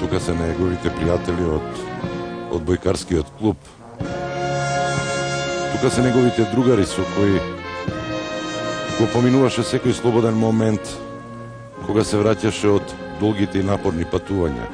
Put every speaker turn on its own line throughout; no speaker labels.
тука се неговите пријатели од одбојкарскиот клуб. Тука се неговите другари со кои го поминуваше секој слободен момент кога се враќаше од долгите и напорни патувања.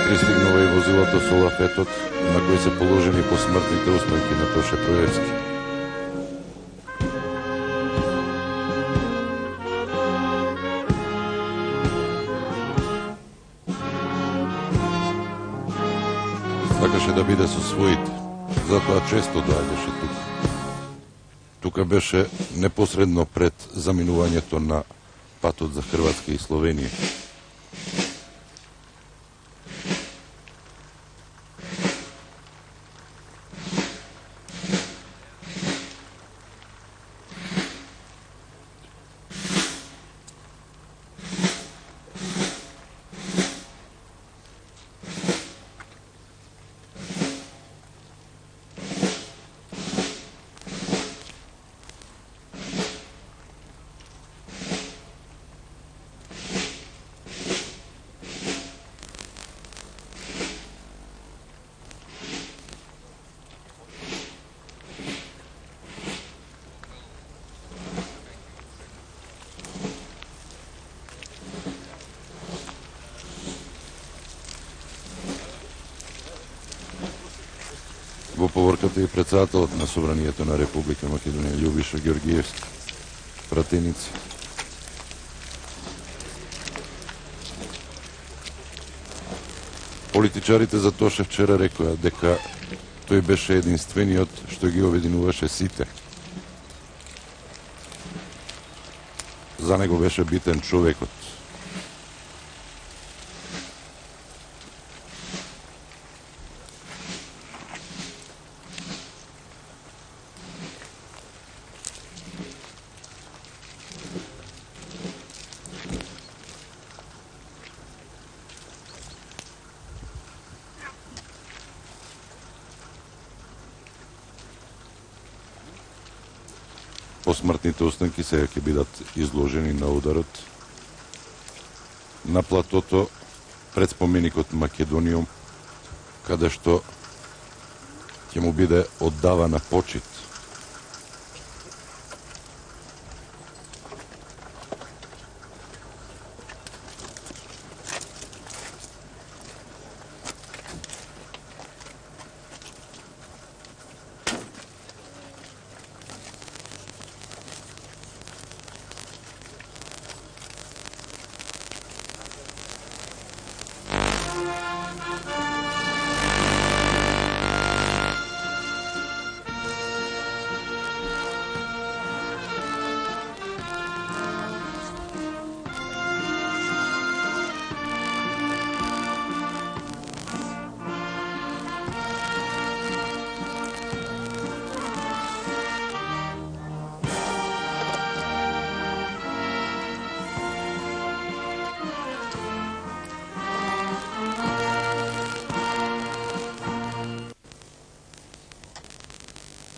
Пристигнува и возилото со лафетот на кој се положени посмртните успенки на Тоше Проевски. Сакаше да биде со своите, затоа често доаѓаше тука. Тука беше непосредно пред заминувањето на патот за Хрватска и Словенија. Во поворката и председателот на Собранието на Република Македонија Љубиша Ѓоргиевски, пратеници. Политичарите за Тоше вчера рекоа дека тој беше единствениот што ги обединуваше сите. За него беше битен човекот. Посмртните останки сега ќе бидат изложени на ударот на платото пред споменикот Македониум, каде што ќе му биде оддавана почит.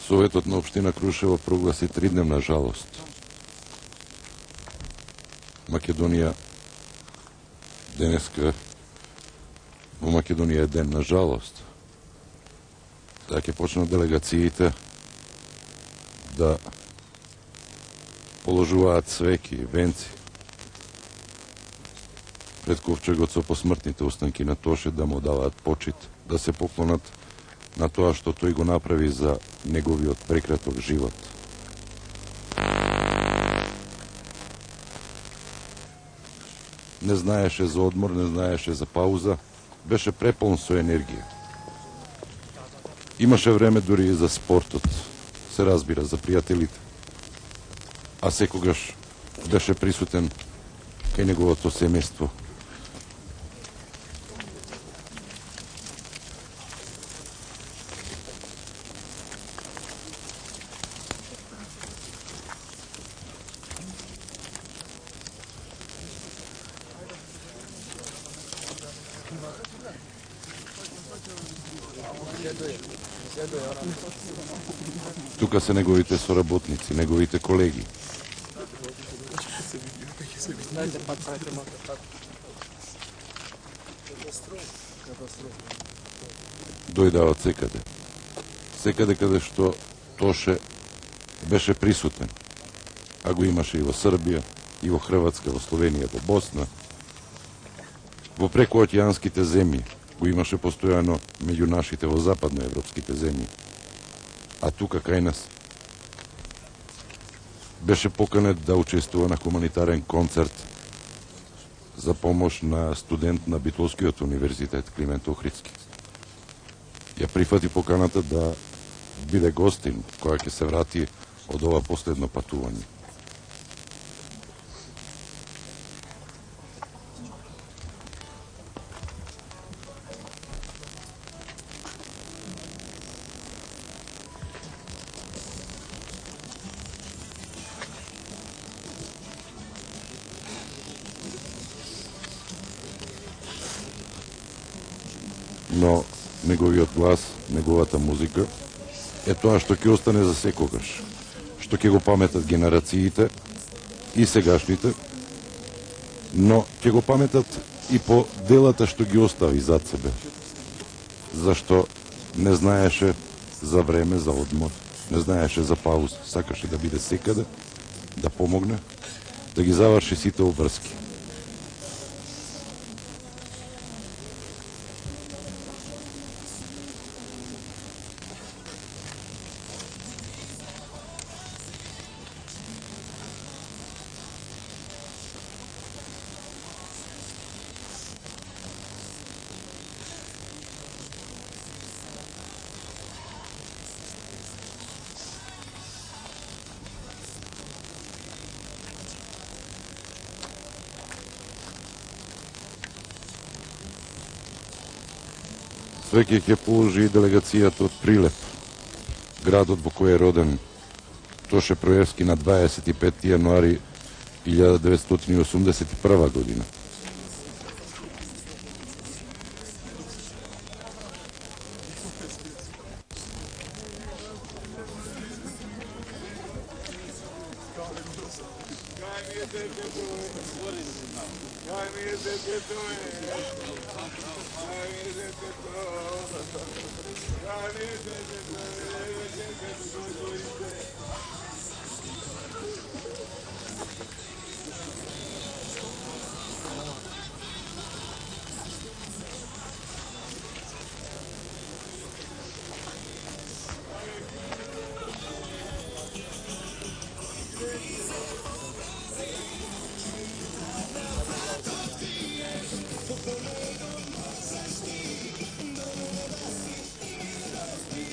Советот на општина Крушево прогласи 3-дневна жалост. Македонија денеска во Македонија е ден на жалост. Сега ќе почнат делегациите да положуваат свеки, венци пред ковчегот со посмртните останки на Тоше, да му даваат почит, да се поклонат на тоа што тој го направи за неговиот прекраток живот. не знаеше за одмор, не знаеше за пауза, беше преполн со енергија. Имаше време дури и за спортот, се разбира, за пријателите. А секогаш беше присутен кај неговото семејство. Тука се неговите соработници, неговите колеги. Дојдаа од секаде. Секаде каде што Тоше беше присутен. А го имаше и во Србија, и во Хрватска, во Словенија, во Босна. Во прекоокеанските земји го имаше постојано меѓу нашите во западноевропските земји. А тука кај нас беше поканет да учествува на хуманитарен концерт за помош на студент на Битолскиот универзитет Климент Охридски. Ја прифати поканата да биде гостин која ќе се врати од ова последно патување. Но неговиот глас, неговата музика е тоа што ќе остане за секогаш, што ќе го паметат генерациите и сегашните, но ќе го паметат и по делата што ги остави зад себе. Зашто не знаеше за време, за одмор, не знаеше за пауза, сакаше да биде секаде, да помогне, да ги заврши сите обврски. Свеќе ќе положи и делегацијата од Прилеп, градот во кој е роден Тоше Проевски на 25 јануари 1981 година.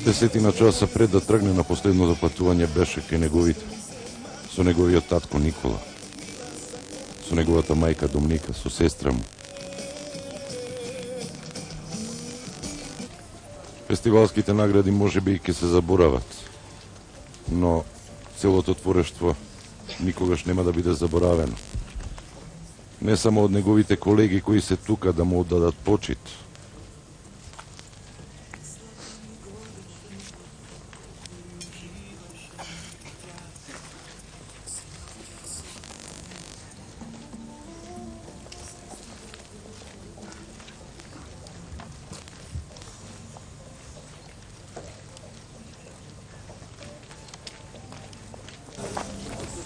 Десетина часа пред да тргне на последното патување беше кај неговите, со неговиот татко Никола, со неговата мајка Домника, со сестра му. Фестивалските награди можеби ќе се заборават, но целото творештво никогаш нема да биде заборавено. Не само од неговите колеги кои се тука да му оддадат почит,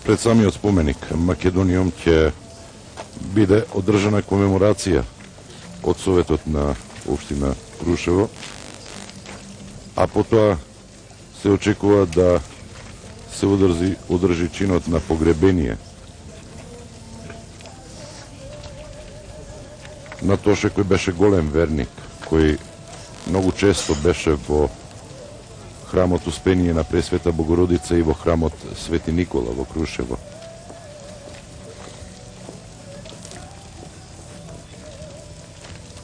пред самиот споменик Македонијум ќе биде одржана комеморација од Советот на општина Крушево, а потоа се очекува да се одржи чинот на погребение. на Тоше кој беше голем верник, кој многу често беше во храмот Успение на Пресвета Богородица и во храмот Свети Никола во Крушево.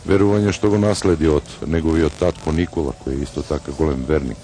Верување што го наследи од неговиот татко Никола, кој е исто така голем верник.